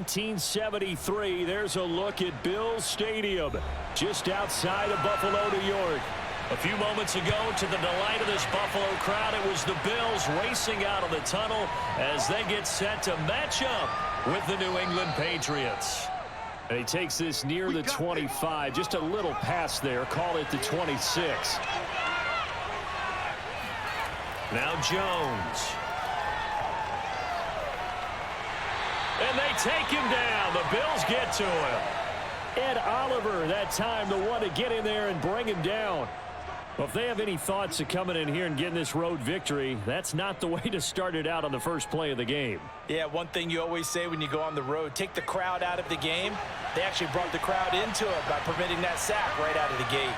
1973. There's a look at Bills Stadium, just outside of Buffalo, New York. A few moments ago, to the delight of this Buffalo crowd, it was the Bills racing out of the tunnel as they get set to match up with the New England Patriots. And he takes this near the 25, just a little pass there, call it the 26. Now Jones. And they take him down. The Bills get to him. Ed Oliver, that time, the one to get in there and bring him down. Well, if they have any thoughts of coming in here and getting this road victory, that's not the way to start it out on the first play of the game. Yeah, one thing you always say when you go on the road, take the crowd out of the game. They actually brought the crowd into it by permitting that sack right out of the gate.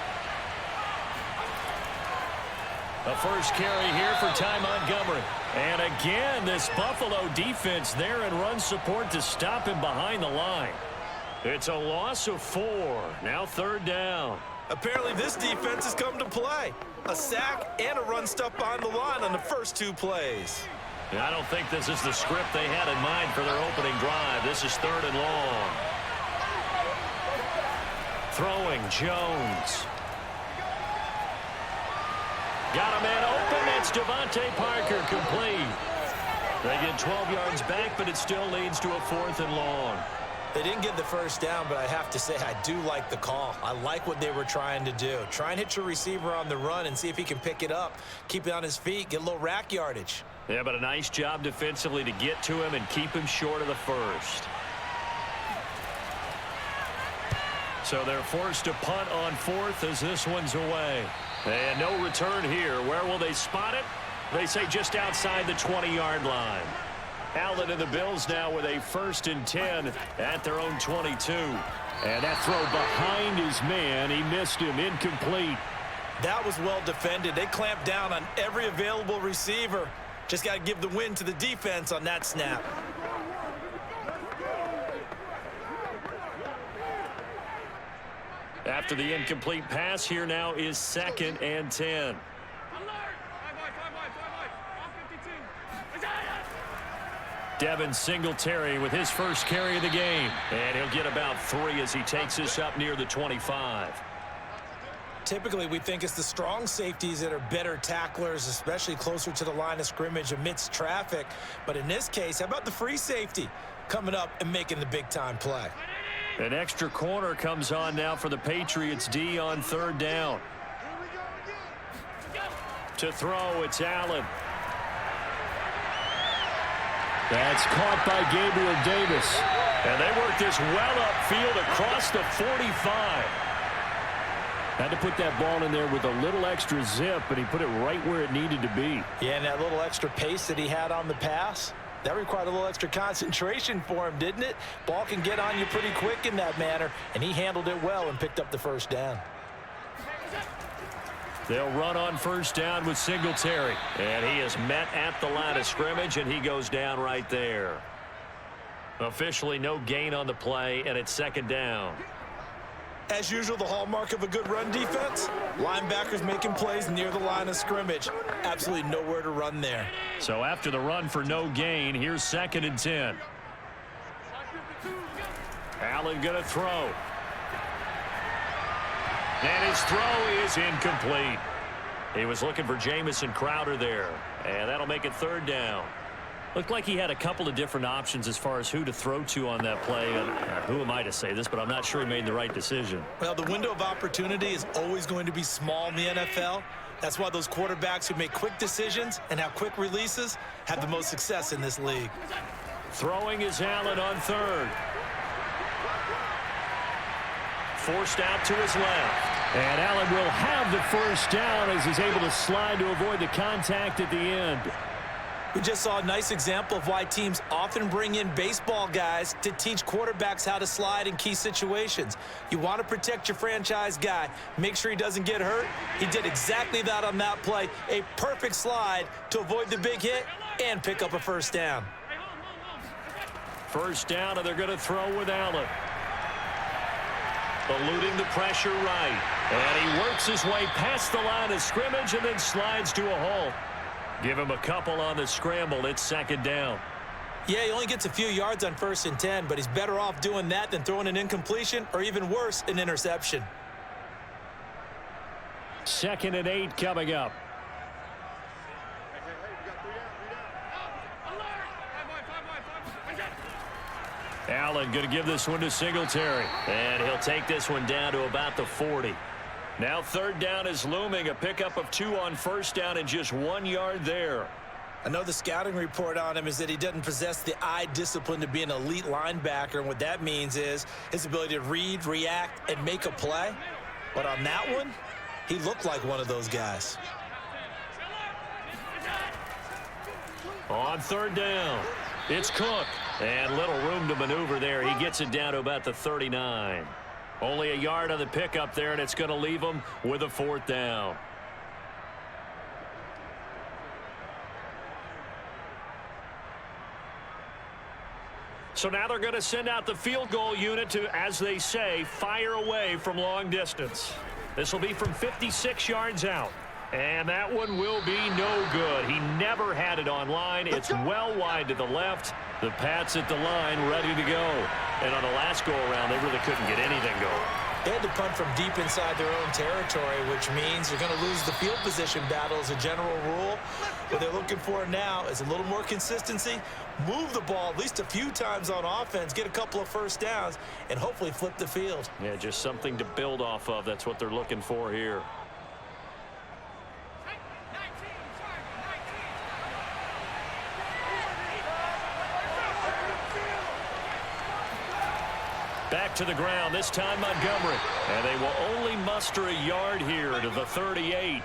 The first carry here for Ty Montgomery. And again, this Buffalo defense there in run support to stop him behind the line. It's a loss of 4. Now third down. Apparently this defense has come to play. A sack and a run stuff behind the line on the first 2 plays. I don't think this is the script they had in mind for their opening drive. This is 3rd and long. Throwing, Jones. Got a man open. It's Devontae Parker, complete. They get 12 yards back, but it still leads to a 4th and long. They didn't get the first down, but I have to say I do like the call. I like what they were trying to do. Try and hit your receiver on the run and see if he can pick it up. Keep it on his feet, get a little rack yardage. Yeah, but a nice job defensively to get to him and keep him short of the first. So they're forced to punt on 4th as this one's away. And no return here. Where will they spot it? They say just outside the 20-yard line. Allen and the Bills now with a 1st and 10 at their own 22. And that throw behind his man. He missed him. Incomplete. That was well defended. They clamped down on every available receiver. Just got to give the win to the defense on that snap. After the incomplete pass, here now is 2nd and 10. Devin Singletary with his first carry of the game. And he'll get about 3 as he takes this up near the 25. Typically, we think it's the strong safeties that are better tacklers, especially closer to the line of scrimmage amidst traffic. But in this case, how about the free safety coming up and making the big-time play? An extra corner comes on now for the Patriots D on 3rd down. To throw, it's Allen. That's caught by Gabriel Davis. And they work this well upfield across the 45. Had to put that ball in there with a little extra zip, but he put it right where it needed to be. Yeah, and that little extra pace that he had on the pass, that required a little extra concentration for him, didn't it? Ball can get on you pretty quick in that manner, and he handled it well and picked up the first down. They'll run on 1st down with Singletary. And he is met at the line of scrimmage, and he goes down right there. Officially no gain on the play, and it's 2nd down. As usual, the hallmark of a good run defense, linebackers making plays near the line of scrimmage. Absolutely nowhere to run there. So after the run for no gain, here's 2nd and 10. Allen going to throw. And his throw is incomplete. He was looking for Jamison Crowder there. And that'll make it 3rd down. Looked like he had a couple of different options as far as who to throw to on that play. Who am I to say this, but I'm not sure he made the right decision. Well, the window of opportunity is always going to be small in the NFL. That's why those quarterbacks who make quick decisions and have quick releases have the most success in this league. Throwing is Allen on 3rd. Forced out to his left. And Allen will have the first down as he's able to slide to avoid the contact at the end. We just saw a nice example of why teams often bring in baseball guys to teach quarterbacks how to slide in key situations. You want to protect your franchise guy. Make sure he doesn't get hurt. He did exactly that on that play. A perfect slide to avoid the big hit and pick up a first down. First down, and they're going to throw with Allen. Eluding the pressure right. And he works his way past the line of scrimmage and then slides to a halt. Give him a couple on the scramble. It's 2nd down. Yeah, he only gets a few yards on 1st and 10, but he's better off doing that than throwing an incompletion or even worse, an interception. 2nd and 8 coming up. Allen going to give this one to Singletary. And he'll take this one down to about the 40. Now 3rd down is looming. A pickup of 2 on 1st down and just 1 yard there. I know the scouting report on him is that he doesn't possess the eye discipline to be an elite linebacker. And what that means is his ability to read, react, and make a play. But on that one, he looked like one of those guys. On 3rd down, it's Cook. And little room to maneuver there. He gets it down to about the 39. Only a yard on the pickup there, and it's going to leave him with a 4th down. So now they're going to send out the field goal unit to, as they say, fire away from long distance. This will be from 56 yards out. And that one will be no good. He never had it on line. It's well wide to the left. The Pats at the line ready to go. And on the last go-around, they really couldn't get anything going. They had to punt from deep inside their own territory, which means you're going to lose the field position battle as a general rule. What they're looking for now is a little more consistency, move the ball at least a few times on offense, get a couple of 1st downs, and hopefully flip the field. Yeah, just something to build off of. That's what they're looking for here. Back to the ground, this time Montgomery. And they will only muster a yard here to the 38.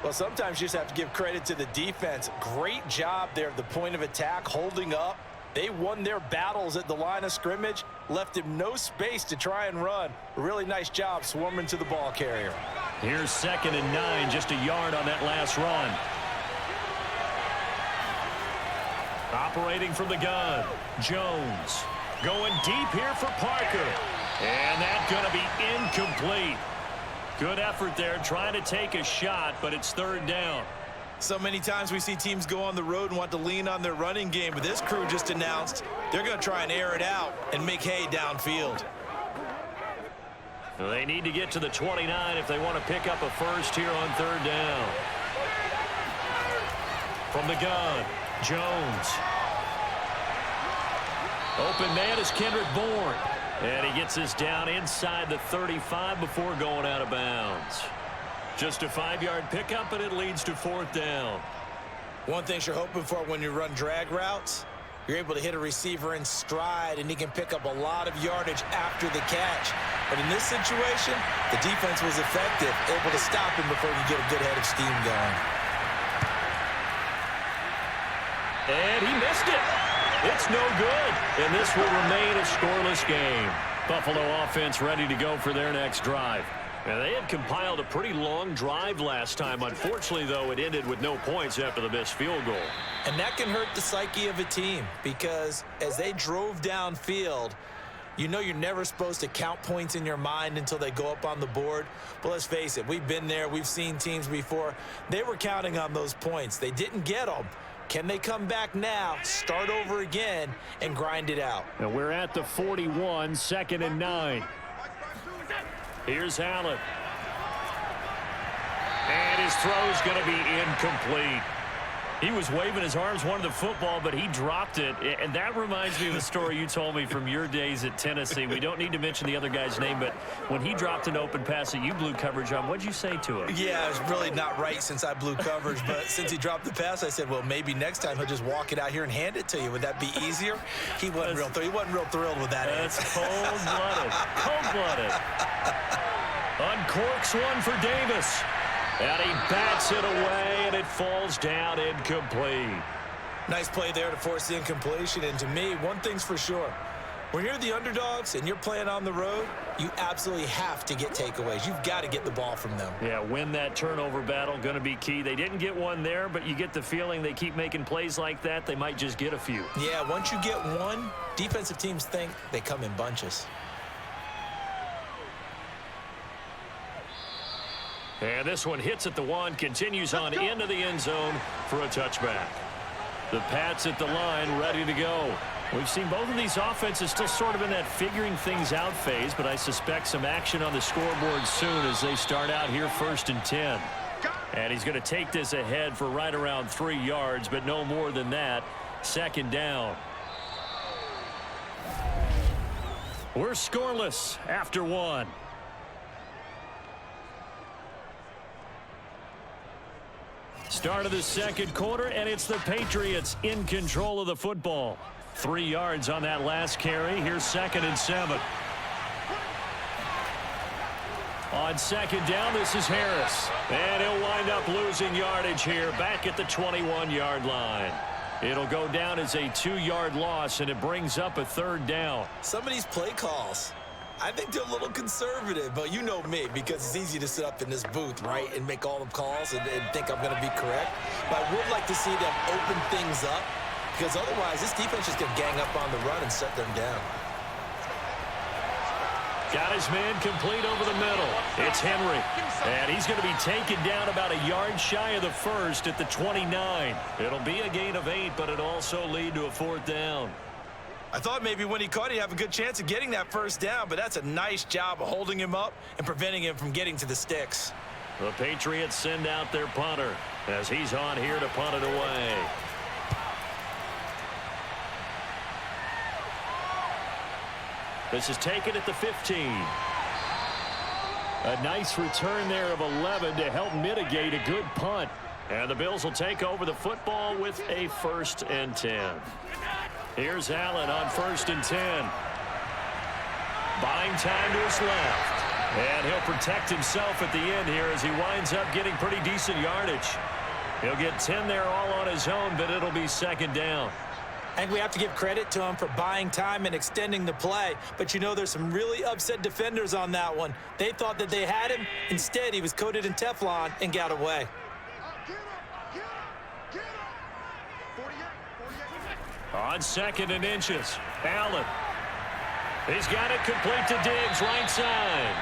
Well, sometimes you just have to give credit to the defense. Great job there at the point of attack, holding up. They won their battles at the line of scrimmage, left him no space to try and run. A really nice job swarming to the ball carrier. Here's 2nd and 9, just a yard on that last run. Operating from the gun, Jones. Going deep here for Parker. And that's going to be incomplete. Good effort there, trying to take a shot, but it's 3rd down. So many times we see teams go on the road and want to lean on their running game, but this crew just announced they're going to try and air it out and make hay downfield. Well, they need to get to the 29 if they want to pick up a 1st here on 3rd down. From the gun, Jones. Open man is Kendrick Bourne. And he gets this down inside the 35 before going out of bounds. Just a 5-yard pickup, and it leads to 4th down. One thing you're hoping for when you run drag routes, you're able to hit a receiver in stride, and he can pick up a lot of yardage after the catch. But in this situation, the defense was effective, able to stop him before you get a good head of steam going. And he missed it. It's no good, and this will remain a scoreless game. Buffalo offense ready to go for their next drive. And they had compiled a pretty long drive last time. Unfortunately, though, it ended with no points after the missed field goal. And that can hurt the psyche of a team because as they drove downfield, you know you're never supposed to count points in your mind until they go up on the board. But let's face it, we've been there. We've seen teams before. They were counting on those points. They didn't get them. Can they come back now, start over again, and grind it out? And we're at the 41, 2nd and 9. Here's Allen. And his throw's going to be incomplete. He was waving his arms, wanted the football, but he dropped it. And that reminds me of a story you told me from your days at Tennessee. We don't need to mention the other guy's name, but when he dropped an open pass that you blew coverage on, what'd you say to him? Yeah, it was really not right since I blew coverage, but since he dropped the pass, I said, well, maybe next time he'll just walk it out here and hand it to you. Would that be easier? He wasn't real thrilled with that. That's cold-blooded. Cold-blooded. Uncorks one for Davis. And he bats it away, and it falls down incomplete. Nice play there to force the incompletion. And to me, one thing's for sure. When you're the underdogs and you're playing on the road, you absolutely have to get takeaways. You've got to get the ball from them. Yeah, win that turnover battle, going to be key. They didn't get one there, but you get the feeling they keep making plays like that, they might just get a few. Yeah, once you get one, defensive teams think they come in bunches. And this one hits at the 1, continues on into the end zone for a touchback. The Pats at the line, ready to go. We've seen both of these offenses still sort of in that figuring things out phase, but I suspect some action on the scoreboard soon as they start out here 1st and 10. And he's going to take this ahead for right around 3 yards, but no more than that. 2nd down. We're scoreless after 1. Start of the 2nd quarter, and it's the Patriots in control of the football. 3 yards on that last carry. Here's 2nd and 7. On 2nd down, this is Harris. And he'll wind up losing yardage here back at the 21-yard line. It'll go down as a 2-yard loss, and it brings up a 3rd down. Some of these play calls, I think they're a little conservative, but you know me, because it's easy to sit up in this booth, right, and make all the calls and think I'm going to be correct. But I would like to see them open things up, because otherwise this defense is going to gang up on the run and shut them down. Got his man complete over the middle. It's Henry. And he's going to be taken down about a yard shy of the 1st at the 29. It'll be a gain of 8, but it'll also lead to a 4th down. I thought maybe when he caught it, he'd have a good chance of getting that 1st down, but that's a nice job of holding him up and preventing him from getting to the sticks. The Patriots send out their punter as he's on here to punt it away. This is taken at the 15. A nice return there of 11 to help mitigate a good punt. And the Bills will take over the football with a 1st and 10. Here's Allen on 1st and 10. Buying time to his left. And he'll protect himself at the end here as he winds up getting pretty decent yardage. He'll get 10 there all on his own, but it'll be 2nd down. I think we have to give credit to him for buying time and extending the play. But, you know, there's some really upset defenders on that one. They thought that they had him. Instead, he was coated in Teflon and got away. On 2nd and inches, Allen. He's got it complete to Diggs, right side.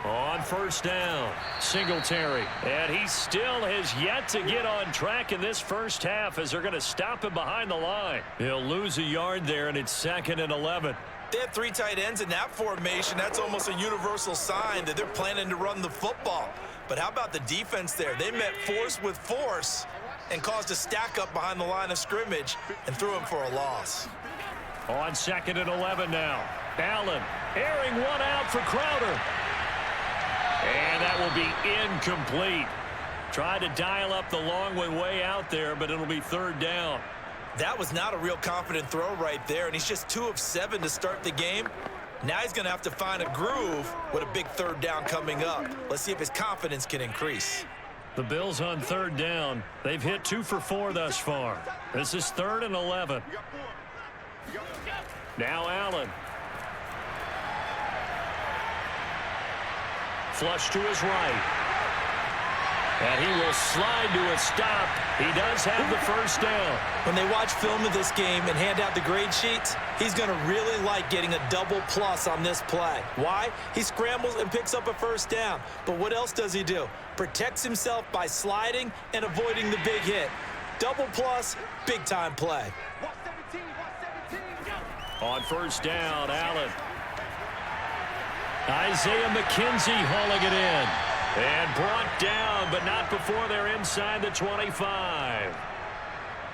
On 1st down, Singletary. And he still has yet to get on track in this 1st half as they're going to stop him behind the line. He'll lose a yard there, and it's 2nd and 11. They have 3 tight ends in that formation. That's almost a universal sign that they're planning to run the football. But how about the defense there? They met force with force and caused a stack up behind the line of scrimmage and threw him for a loss. On 2nd and 11 now. Allen airing one out for Crowder. And that will be incomplete. Tried to dial up the long way out there, but it'll be 3rd down. That was not a real confident throw right there, and he's just 2 of 7 to start the game. Now he's going to have to find a groove with a big 3rd down coming up. Let's see if his confidence can increase. The Bills on 3rd down. They've hit 2 for 4 thus far. This is 3rd and 11. Now Allen. Flush to his right. And he will slide to a stop. He does have the 1st down. When they watch film of this game and hand out the grade sheets, he's going to really like getting a double plus on this play. Why? He scrambles and picks up a 1st down. But what else does he do? Protects himself by sliding and avoiding the big hit. Double plus, big-time play. On 1st down, Allen. Isaiah McKenzie hauling it in. And brought down, but not before they're inside the 25.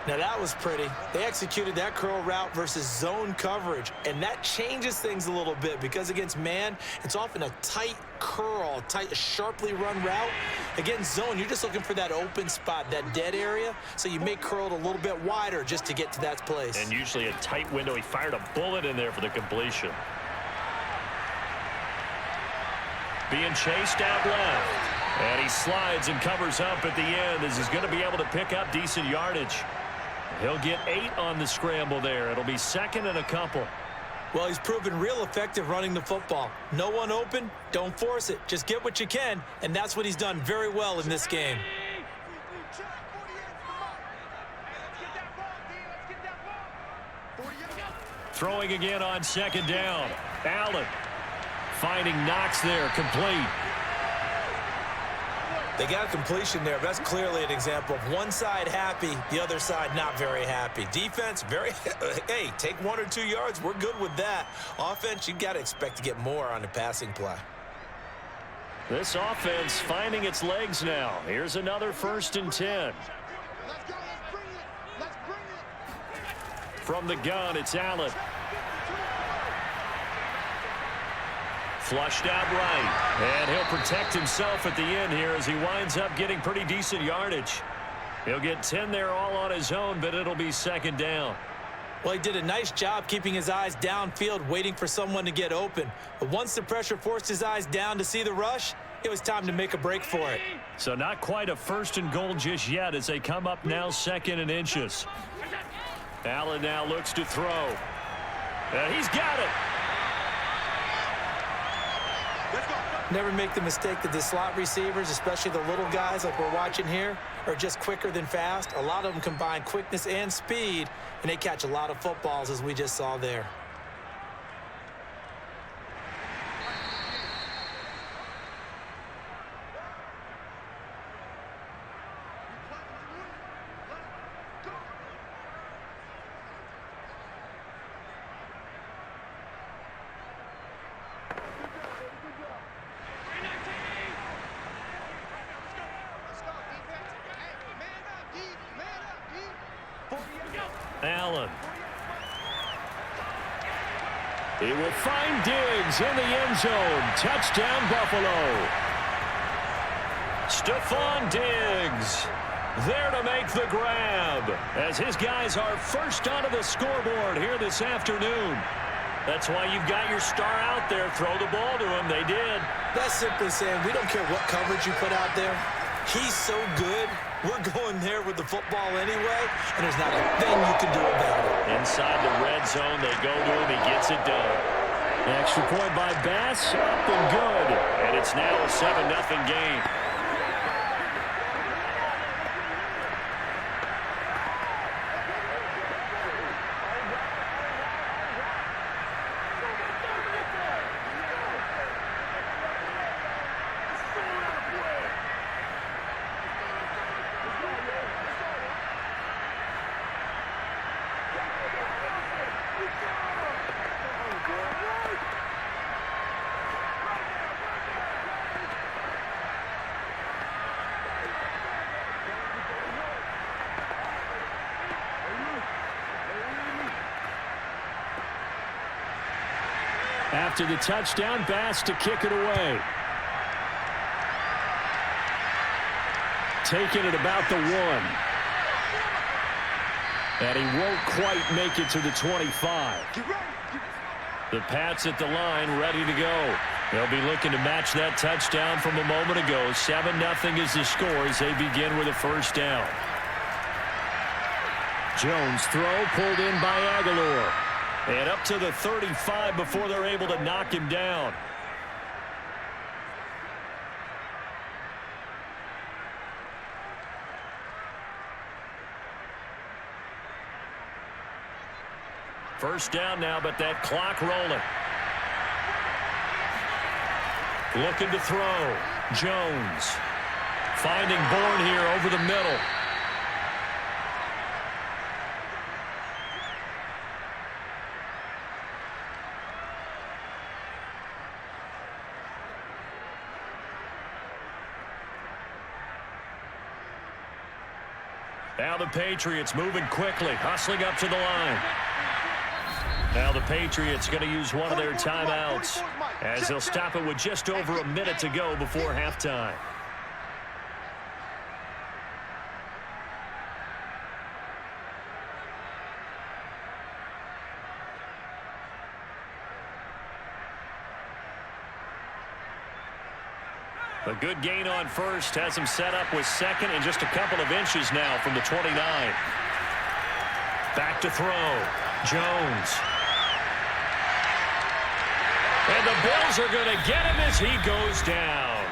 Now that was pretty. They executed that curl route versus zone coverage, and that changes things a little bit because against man, it's often a tight curl, tight, sharply run route. Against zone, you're just looking for that open spot, that dead area, so you may curl it a little bit wider just to get to that place. And usually a tight window. He fired a bullet in there for the completion. Being chased out left. And he slides and covers up at the end as he's going to be able to pick up decent yardage. He'll get 8 on the scramble there. It'll be 2nd and a couple. Well, he's proven real effective running the football. No one open, don't force it. Just get what you can, and that's what he's done very well in this game. Throwing again on second down. Allen finding Knox there, complete. They got a completion there, but that's clearly an example of one side happy, the other side not very happy. Defense, hey, take 1 or 2 yards, we're good with that. Offense, you got to expect to get more on the passing play. This offense finding its legs now. Here's another 1st and 10. From the gun, it's Allen. Flushed out right, and he'll protect himself at the end here as he winds up getting pretty decent yardage. He'll get 10 there all on his own, but it'll be 2nd down. Well, he did a nice job keeping his eyes downfield, waiting for someone to get open. But once the pressure forced his eyes down to see the rush, it was time to make a break for it. So not quite a 1st and goal just yet as they come up now 2nd and inches. Allen now looks to throw. He's got it. Never make the mistake that the slot receivers, especially the little guys like we're watching here, are just quicker than fast. A lot of them combine quickness and speed, and they catch a lot of footballs, as we just saw there. Allen. He will find Diggs in the end zone. Touchdown, Buffalo. Stephon Diggs there to make the grab as his guys are first onto the scoreboard here this afternoon. That's why you've got your star out there. Throw the ball to him. They did. That's simply saying we don't care what coverage you put out there. He's so good. We're going there with the football anyway, and there's not a thing you can do about it. Inside the red zone, they go to him. He gets it done. The extra point by Bass, up and good. And it's now a 7-0 game. After the touchdown, Bass to kick it away. Taking it about the 1. And he won't quite make it to the 25. The Pats at the line, ready to go. They'll be looking to match that touchdown from a moment ago. 7-0 is the score as they begin with a 1st down. Jones throw pulled in by Aguilar. And up to the 35 before they're able to knock him down. First down now, but that clock rolling. Looking to throw. Jones finding Bourne here over the middle. Now the Patriots moving quickly, hustling up to the line. Now the Patriots going to use one of their timeouts as they'll stop it with just over a minute to go before halftime. A good gain on first has him set up with 2nd and just a couple of inches now from the 29. Back to throw. Jones. And the Bills are going to get him as he goes down.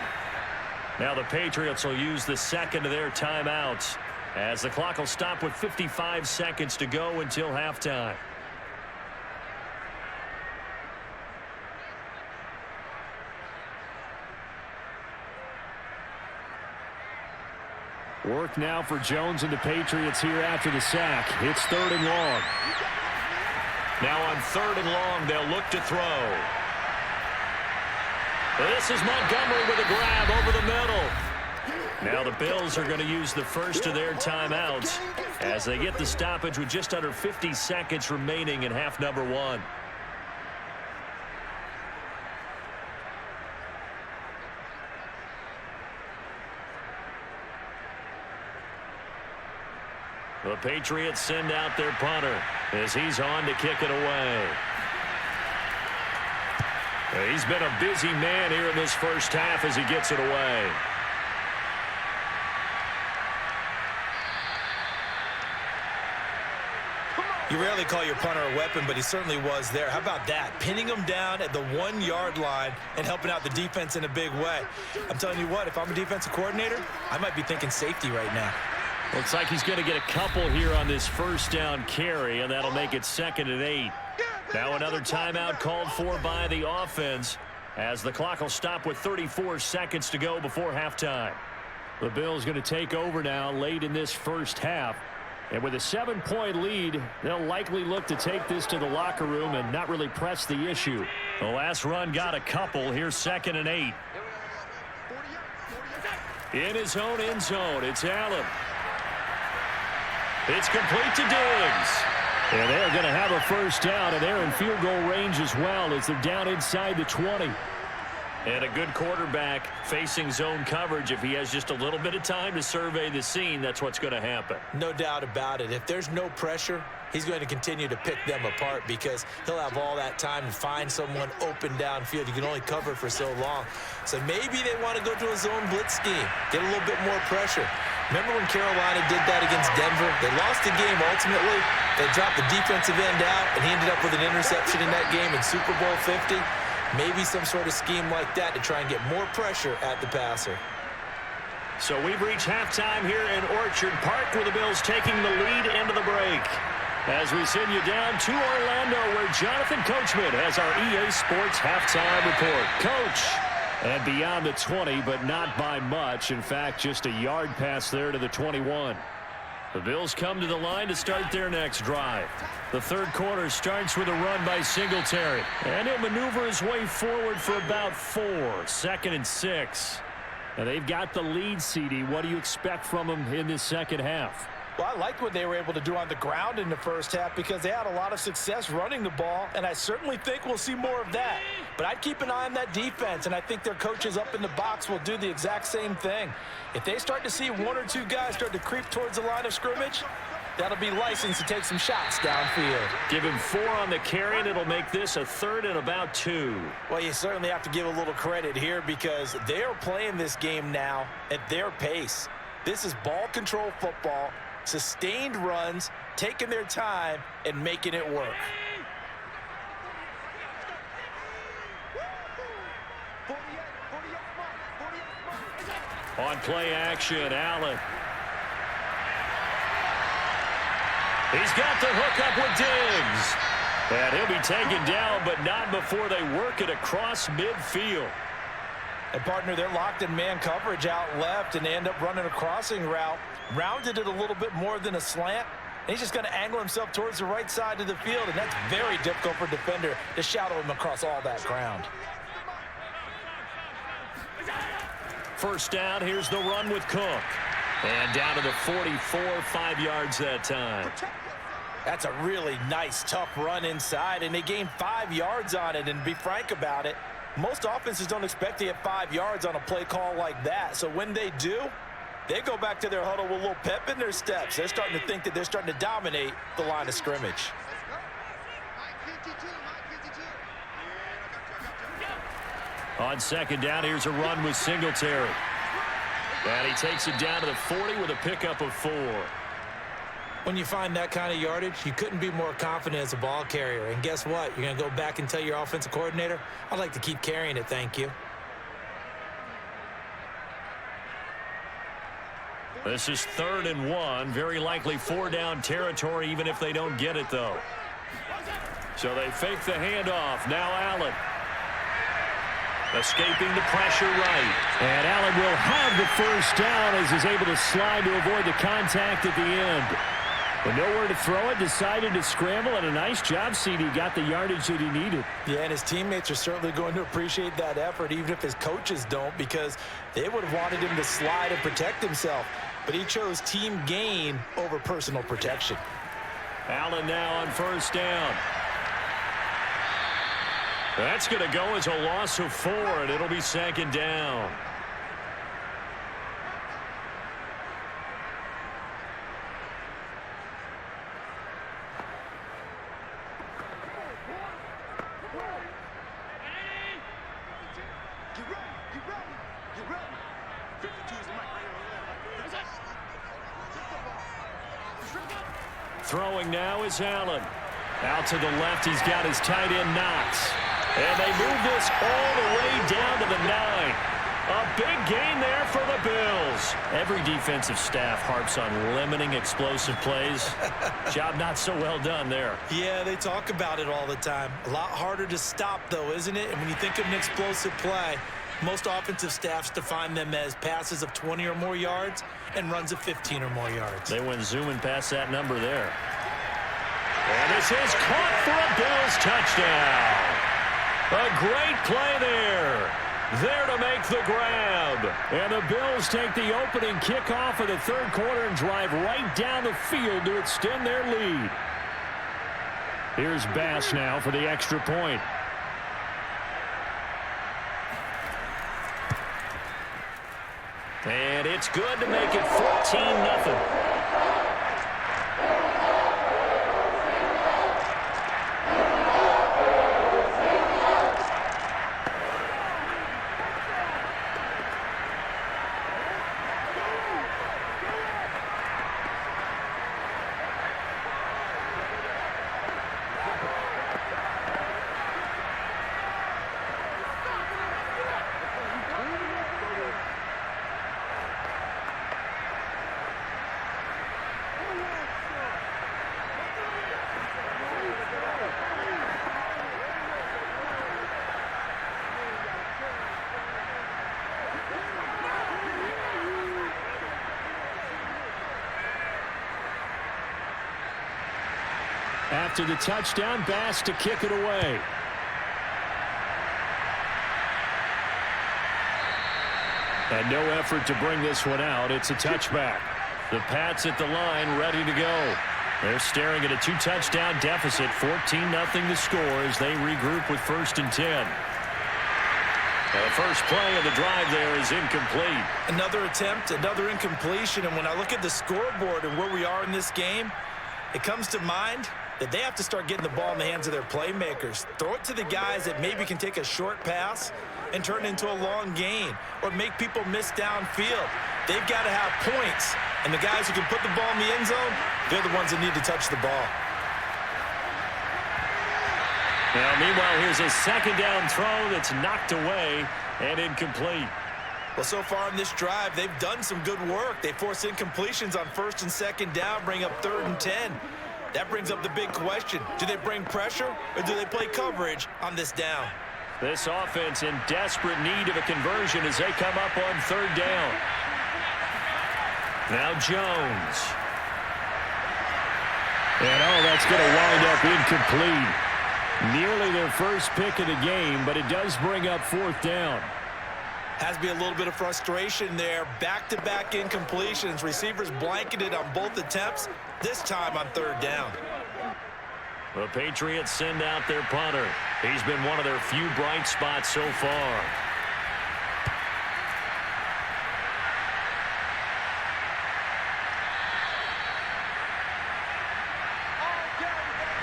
Now the Patriots will use the second of their timeouts as the clock will stop with 55 seconds to go until halftime. Work now for Jones and the Patriots here after the sack. It's 3rd and long. Now on 3rd and long, they'll look to throw. This is Montgomery with a grab over the middle. Now the Bills are going to use the first of their timeouts as they get the stoppage with just under 50 seconds remaining in half number 1. The Patriots send out their punter as he's on to kick it away. He's been a busy man here in this first half as he gets it away. You rarely call your punter a weapon, but he certainly was there. How about that? Pinning him down at the 1-yard line and helping out the defense in a big way. I'm telling you what, if I'm a defensive coordinator, I might be thinking safety right now. Looks like he's going to get a couple here on this first down carry, and that'll make it 2nd and 8. Now another timeout called for by the offense as the clock will stop with 34 seconds to go before halftime. The Bills going to take over now late in this first half. And with a 7-point lead, they'll likely look to take this to the locker room and not really press the issue. The last run got a couple. Here's 2nd and 8. In his own end zone, it's Elam. It's complete to Diggs. And they're going to have a first down, and they're in field goal range as well as they're down inside the 20. And a good quarterback facing zone coverage. If he has just a little bit of time to survey the scene, that's what's going to happen. No doubt about it. If there's no pressure, he's going to continue to pick them apart because he'll have all that time to find someone open downfield. You can only cover for so long. So maybe they want to go to a zone blitz scheme, get a little bit more pressure. Remember when Carolina did that against Denver? They lost the game ultimately. They dropped the defensive end out, and he ended up with an interception in that game in Super Bowl 50. Maybe some sort of scheme like that to try and get more pressure at the passer. So we've reached halftime here in Orchard Park with the Bills taking the lead into the break. As we send you down to Orlando where Jonathan Coachman has our EA Sports halftime report. Coach. And beyond the 20, but not by much. In fact, just a yard pass there to the 21. The Bills come to the line to start their next drive. The third quarter starts with a run by Singletary. And he'll maneuver his way forward for about 4. 2nd and 6. And they've got the lead, CD. What do you expect from them in this second half? Well, I liked what they were able to do on the ground in the first half because they had a lot of success running the ball, and I certainly think we'll see more of that. But I'd keep an eye on that defense, and I think their coaches up in the box will do the exact same thing. If they start to see 1 or 2 guys start to creep towards the line of scrimmage, that'll be licensed to take some shots downfield. Give him 4 on the carry, and it'll make this a 3rd and about 2. Well, you certainly have to give a little credit here because they are playing this game now at their pace. This is ball control football. Sustained runs, taking their time, and making it work. On play action, Allen. He's got the hook up with Diggs. And he'll be taken down, but not before they work it across midfield. And, partner, they're locked in man coverage out left, and they end up running a crossing route. Rounded it a little bit more than a slant. And he's just going to angle himself towards the right side of the field, and that's very difficult for a defender to shadow him across all that ground. First down, here's the run with Cook. And down to the 44, 5 yards that time. That's a really nice, tough run inside, and they gained 5 yards on it. And to be frank about it, most offenses don't expect to get 5 yards on a play call like that. So when they do, they go back to their huddle with a little pep in their steps. They're starting to think that they're starting to dominate the line of scrimmage. On second down, here's a run with Singletary. And he takes it down to the 40 with a pickup of 4. When you find that kind of yardage, you couldn't be more confident as a ball carrier. And guess what? You're going to go back and tell your offensive coordinator, I'd like to keep carrying it, thank you. This is 3rd and 1. Very likely 4-down territory, even if they don't get it, though. So they fake the handoff. Now Allen. Escaping the pressure right. And Allen will have the first down as he's able to slide to avoid the contact at the end. But nowhere to throw it, decided to scramble, and a nice job, CD. Got the yardage that he needed. Yeah, and his teammates are certainly going to appreciate that effort, even if his coaches don't, because they would have wanted him to slide and protect himself. But he chose team gain over personal protection. Allen now on first down. That's going to go as a loss of 4, and it'll be 2nd down. Throwing now is Allen. Out to the left, he's got his tight end Knox. And they move this all the way down to the 9. A big gain there for the Bills. Every defensive staff harps on limiting explosive plays. Job not so well done there. Yeah, they talk about it all the time. A lot harder to stop, though, isn't it? And when you think of an explosive play, most offensive staffs define them as passes of 20 or more yards and runs of 15 or more yards. They went zooming past that number there. And this is caught for a Bills touchdown. A great play there. There to make the grab. And the Bills take the opening kickoff of the 3rd quarter and drive right down the field to extend their lead. Here's Bass now for the extra point. And it's good to make it 14-0. After the touchdown, Bass to kick it away. And no effort to bring this one out. It's a touchback. The Pats at the line ready to go. They're staring at a 2-touchdown deficit. 14-0 the score as they regroup with 1st and 10. The first play of the drive there is incomplete. Another attempt, another incompletion. And when I look at the scoreboard and where we are in this game, it comes to mind that they have to start getting the ball in the hands of their playmakers. Throw it to the guys that maybe can take a short pass and turn it into a long gain or make people miss downfield. They've got to have points, and the guys who can put the ball in the end zone, they're the ones that need to touch the ball. Now, meanwhile, here's a 2nd down throw that's knocked away and incomplete. Well, so far in this drive, they've done some good work. They force incompletions on 1st and 2nd down, bring up 3rd and 10. That brings up the big question. Do they bring pressure or do they play coverage on this down? This offense in desperate need of a conversion as they come up on 3rd down. Now Jones. And that's going to wind up incomplete. Nearly their first pick of the game, but it does bring up 4th down. Has to be a little bit of frustration there. Back-to-back incompletions. Receivers blanketed on both attempts, this time on 3rd down. The Patriots send out their punter. He's been one of their few bright spots so far.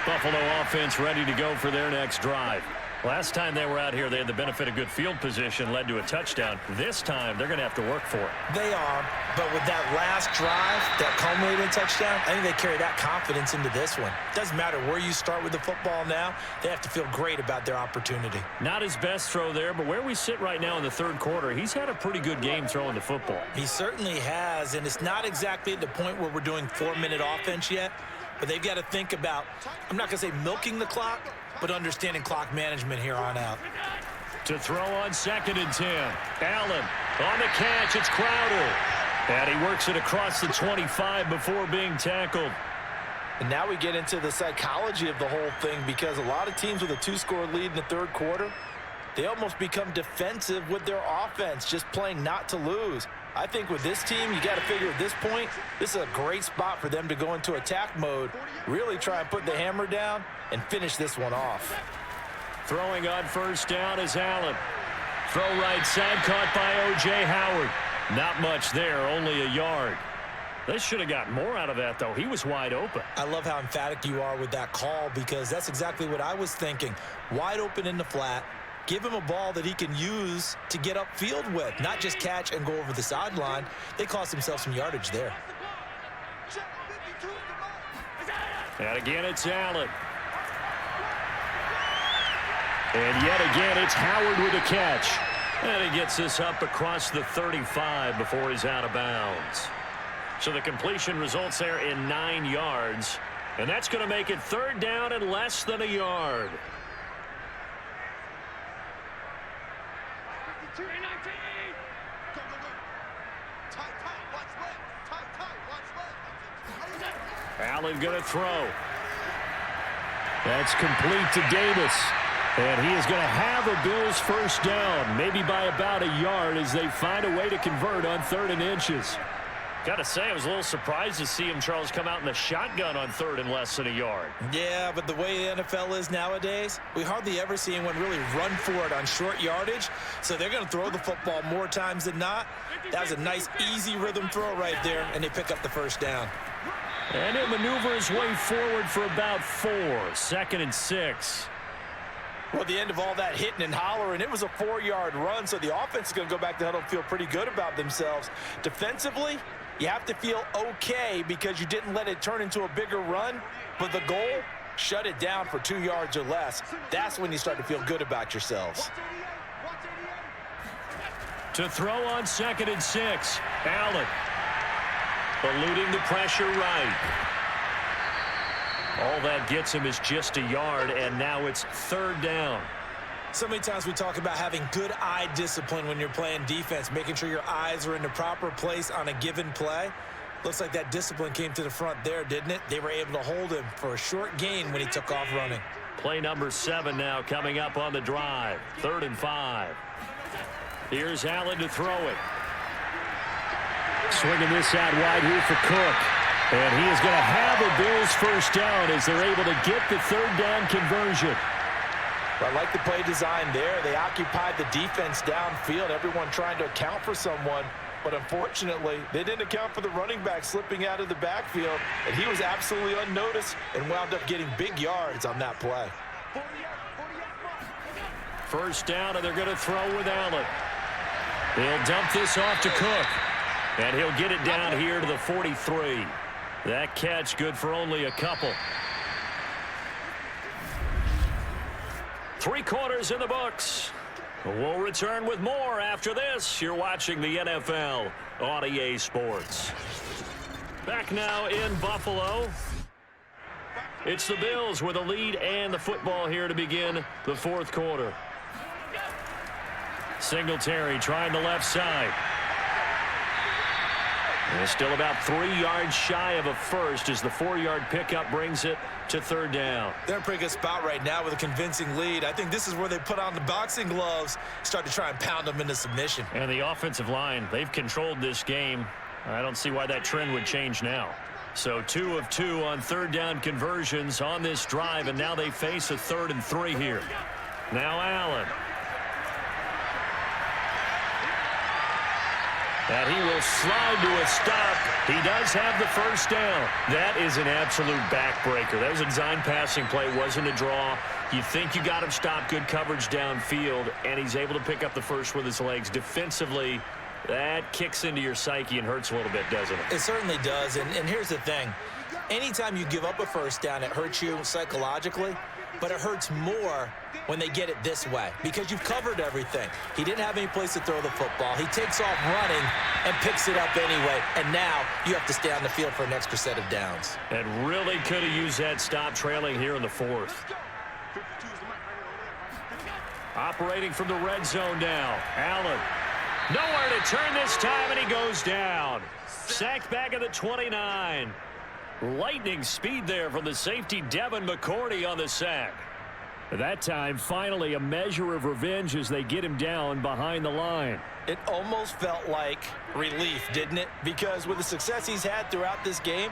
Buffalo offense ready to go for their next drive. Last time they were out here, they had the benefit of good field position, led to a touchdown. This time, they're going to have to work for it. They are, but with that last drive that culminated in a touchdown, I think they carry that confidence into this one. Doesn't matter where you start with the football now, they have to feel great about their opportunity. Not his best throw there, but where we sit right now in the third quarter, he's had a pretty good game throwing the football. He certainly has, and it's not exactly at the point where we're doing 4-minute offense yet, but they've got to think about, I'm not going to say milking the clock, but understanding clock management here on out. To throw on 2nd and 10. Allen on the catch. It's Crowder. And he works it across the 25 before being tackled. And now we get into the psychology of the whole thing, because a lot of teams with a 2-score lead in the third quarter, they almost become defensive with their offense, just playing not to lose. I think with this team, you got to figure at this point, this is a great spot for them to go into attack mode, really try and put the hammer down and finish this one off. Throwing on 1st down is Allen. Throw right side, caught by O.J. Howard. Not much there, only a yard. They should have got more out of that, though. He was wide open. I love how emphatic you are with that call, because that's exactly what I was thinking. Wide open in the flat. Give him a ball that he can use to get upfield with, not just catch and go over the sideline. They cost themselves some yardage there. And again, it's Allen. And yet again, it's Howard with a catch. And he gets this up across the 35 before he's out of bounds. So the completion results there in 9 yards. And that's going to make it 3rd down and less than a yard. Allen going to throw. That's complete to Davis. And he is going to have a Bills 1st down, maybe by about a yard, as they find a way to convert on 3rd and inches. Got to say, I was a little surprised to see him, Charles, come out in the shotgun on 3rd and less than a yard. Yeah, but the way the NFL is nowadays, we hardly ever see anyone really run for it on short yardage. So they're going to throw the football more times than not. That was a nice, easy rhythm throw right there, and they pick up the 1st down. And he'll maneuver his way forward for about 4. 2nd and 6. Well, at the end of all that hitting and hollering, it was a 4-yard run, so the offense is going to go back to huddle and feel pretty good about themselves. Defensively, you have to feel okay because you didn't let it turn into a bigger run, but the goal, shut it down for 2 yards or less. That's when you start to feel good about yourselves. To throw on 2nd and 6. Allen eluding the pressure right. All that gets him is just a yard, and now it's 3rd down. So many times we talk about having good eye discipline when you're playing defense, making sure your eyes are in the proper place on a given play. Looks like that discipline came to the front there, didn't it? They were able to hold him for a short gain when he took off running. Play number 7 now coming up on the drive. 3rd and 5. Here's Allen to throw it. Swinging this out wide here for Cook. And he is going to have a Bills 1st down as they're able to get the 3rd down conversion. I like the play design there. They occupied the defense downfield, everyone trying to account for someone. But unfortunately, they didn't account for the running back slipping out of the backfield. And he was absolutely unnoticed and wound up getting big yards on that play. 1st down, and they're going to throw with Allen. He'll dump this off to Cook. And he'll get it down here to the 43. That catch good for only a couple. 3 quarters in the books. We'll return with more after this. You're watching the NFL on EA Sports. Back now in Buffalo. It's the Bills with a lead and the football here to begin the 4th quarter. Singletary trying the left side. And still about 3 yards shy of a first as the 4-yard pickup brings it to 3rd down. They're in a pretty good spot right now with a convincing lead. I think this is where they put on the boxing gloves, start to try and pound them into submission. And the offensive line, they've controlled this game. I don't see why that trend would change now. So 2 of 2 on 3rd down conversions on this drive, and now they face a 3rd and 3 here. Now Allen. And he will slide to a stop. He does have the first down. That is an absolute backbreaker. That was a design passing play. Wasn't a draw. You think you got him stopped, good coverage downfield, and he's able to pick up the first with his legs. Defensively, that kicks into your psyche and hurts a little bit, doesn't it? It certainly does, and here's the thing. Anytime you give up a first down, it hurts you psychologically, but it hurts more when they get it this way because you've covered everything. He didn't have any place to throw the football. He takes off running and picks it up anyway, and now you have to stay on the field for an extra set of downs. And really could have used that stop trailing here in the fourth. Operating from the red zone now. Allen. Nowhere to turn this time, and he goes down. Sacked back at the 29. Lightning speed there from the safety Devin McCourty on the sack. At that time, finally a measure of revenge as they get him down behind the line. It almost felt like relief, didn't it? Because with the success he's had throughout this game,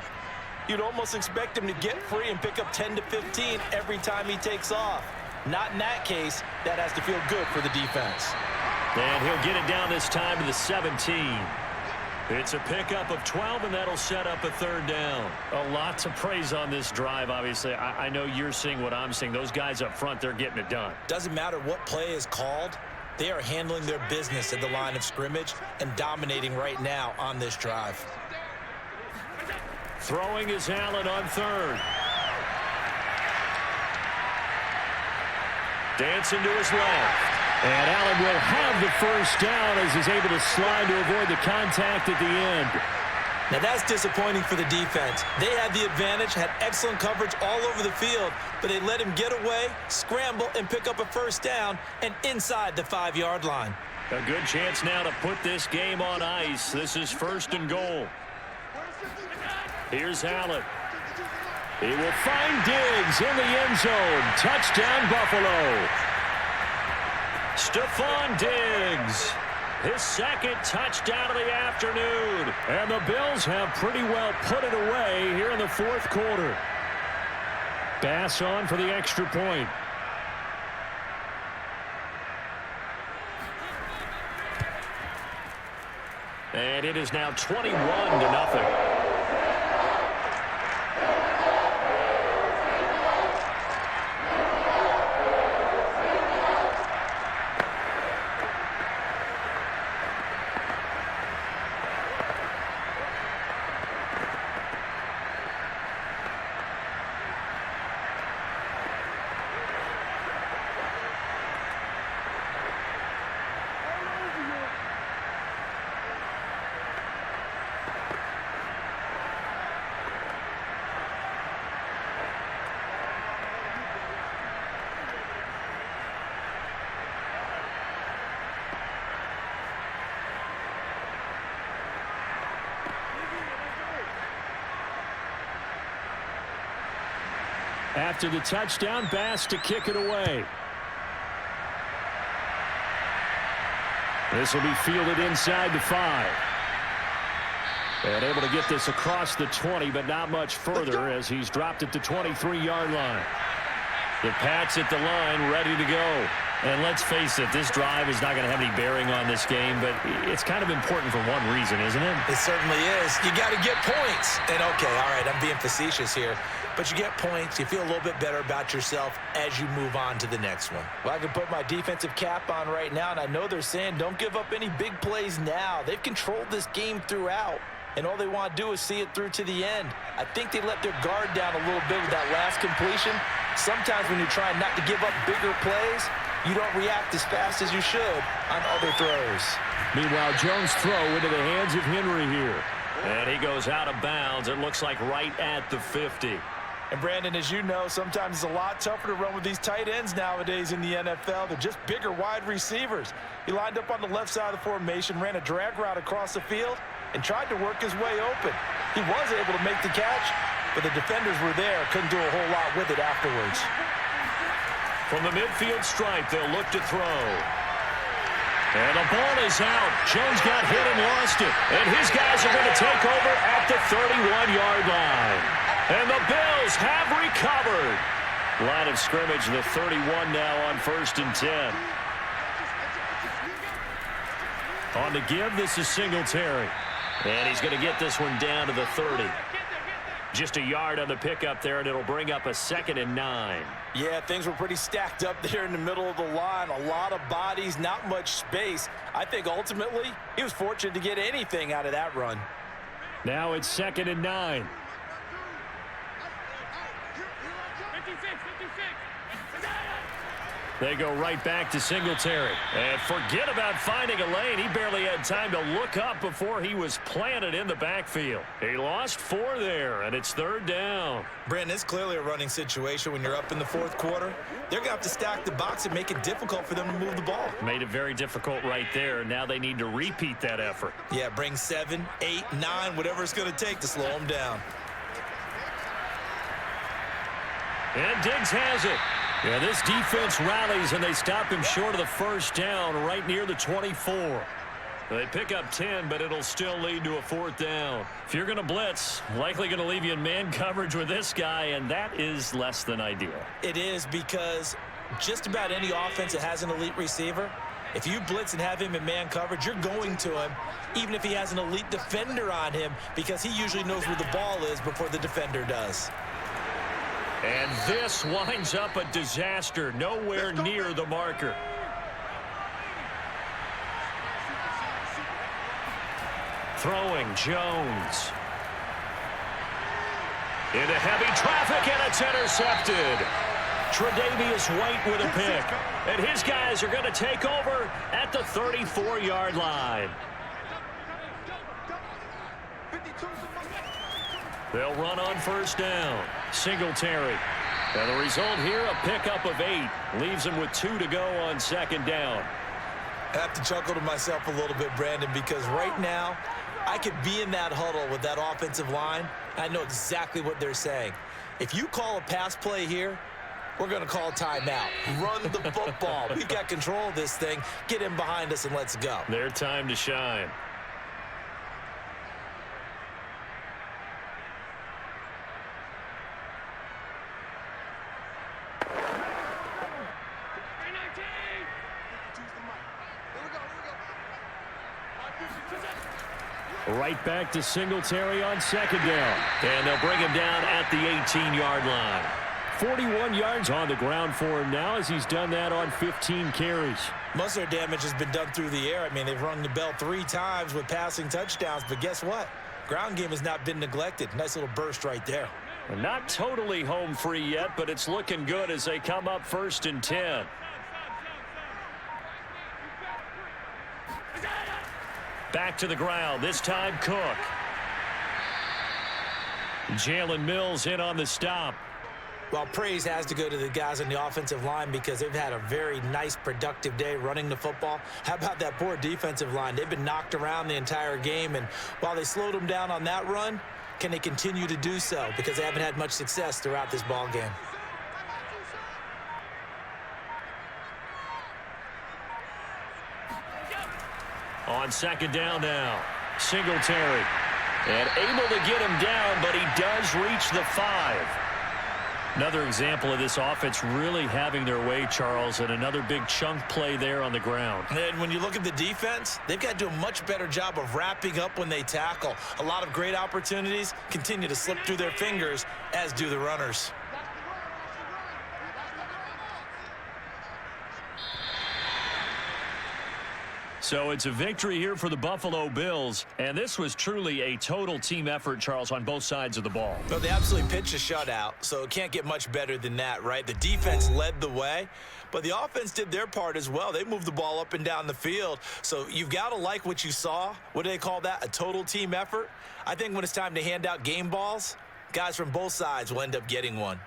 you'd almost expect him to get free and pick up 10 to 15 every time he takes off. Not in that case. That has to feel good for the defense. And he'll get it down this time to the 17. It's a pickup of 12, and that'll set up a third down. A lot to praise on this drive, obviously. I know you're seeing what I'm seeing. Those guys up front, they're getting it done. Doesn't matter what play is called. They are handling their business at the line of scrimmage and dominating right now on this drive. Throwing is Allen on third. Dancing to his left. And Allen will have the first down as he's able to slide to avoid the contact at the end. Now that's disappointing for the defense. They had the advantage, had excellent coverage all over the field, but they let him get away, scramble, and pick up a first down and inside the 5-yard line. A good chance now to put this game on ice. This is first and goal. Here's Allen. He will find Diggs in the end zone. Touchdown, Buffalo. Stephon Diggs, his second touchdown of the afternoon. And the Bills have pretty well put it away here in the fourth quarter. Bass on for the extra point. And it is now 21-0. After the touchdown, Bass to kick it away. This will be fielded inside the 5. And able to get this across the 20, but not much further as he's dropped it to 23-yard line. The Pats at the line, ready to go. And let's face it, this drive is not going to have any bearing on this game, but it's kind of important for one reason, isn't it? It certainly is. You got to get points. And okay, all right, I'm being facetious here. But you get points, you feel a little bit better about yourself as you move on to the next one. Well, I can put my defensive cap on right now, and I know they're saying don't give up any big plays now. They've controlled this game throughout, and all they want to do is see it through to the end. I think they let their guard down a little bit with that last completion. Sometimes when you're trying not to give up bigger plays, you don't react as fast as you should on other throws. Meanwhile, Jones' throw into the hands of Henry here. And he goes out of bounds. It looks like right at the 50. And, Brandon, as you know, sometimes it's a lot tougher to run with these tight ends nowadays in the NFL. They're just bigger wide receivers. He lined up on the left side of the formation, ran a drag route across the field, and tried to work his way open. He was able to make the catch, but the defenders were there. Couldn't do a whole lot with it afterwards. From the midfield stripe, they'll look to throw. And the ball is out. Jones got hit and lost it. And his guys are going to take over at the 31-yard line. And the Bills have recovered. Line of scrimmage, the 31 now on 1st and 10. On the give, this is Singletary. And he's going to get this one down to the 30. Just a yard on the pickup there, and it'll bring up a 2nd and 9. Yeah, things were pretty stacked up there in the middle of the line. A lot of bodies, not much space. I think ultimately he was fortunate to get anything out of that run. Now it's 2nd and 9. They go right back to Singletary. And forget about finding a lane. He barely had time to look up before he was planted in the backfield. He lost 4 there, and it's 3rd down. Brandon, it's clearly a running situation when you're up in the 4th quarter. They're going to have to stack the box and make it difficult for them to move the ball. Made it very difficult right there. Now they need to repeat that effort. Yeah, bring 7, 8, 9, whatever it's going to take to slow them down. And Diggs has it. Yeah, this defense rallies, and they stop him short of the 1st down right near the 24. They pick up 10, but it'll still lead to a 4th down. If you're going to blitz, likely going to leave you in man coverage with this guy, and that is less than ideal. It is, because just about any offense that has an elite receiver, if you blitz and have him in man coverage, you're going to him, even if he has an elite defender on him, because he usually knows where the ball is before the defender does. And this winds up a disaster, nowhere near the marker. Throwing Jones. Into heavy traffic, and it's intercepted. Tre'Davious White with a pick. And his guys are going to take over at the 34-yard line. They'll run on 1st down. Singletary. And the result here, a pickup of 8. Leaves him with 2 to go on 2nd down. I have to chuckle to myself a little bit, Brandon, because right now I could be in that huddle with that offensive line. I know exactly what they're saying. If you call a pass play here, we're going to call timeout. Run the football. We've got control of this thing. Get in behind us and let's go. Their time to shine. Right back to Singletary on 2nd down. And they'll bring him down at the 18-yard line. 41 yards on the ground for him now, as he's done that on 15 carries. Most of their damage has been done through the air. I mean, they've rung the bell 3 times with passing touchdowns, but guess what? Ground game has not been neglected. Nice little burst right there. And not totally home free yet, but it's looking good as they come up 1st and 10. Back to the ground, this time Cook. Jalen Mills in on the stop. Well, praise has to go to the guys on the offensive line because they've had a very nice, productive day running the football. How about that poor defensive line? They've been knocked around the entire game, and while they slowed them down on that run, can they continue to do so? Because they haven't had much success throughout this ball game. On 2nd down now, Singletary. And able to get him down, but he does reach the 5. Another example of this offense really having their way, Charles, and another big chunk play there on the ground. And when you look at the defense, they've got to do a much better job of wrapping up when they tackle. A lot of great opportunities continue to slip through their fingers, as do the runners. So it's a victory here for the Buffalo Bills, and this was truly a total team effort, Charles, on both sides of the ball. Well, they absolutely pitched a shutout, so it can't get much better than that, right? The defense led the way, but the offense did their part as well. They moved the ball up and down the field, so you've got to like what you saw. What do they call that? A total team effort? I think when it's time to hand out game balls, guys from both sides will end up getting one.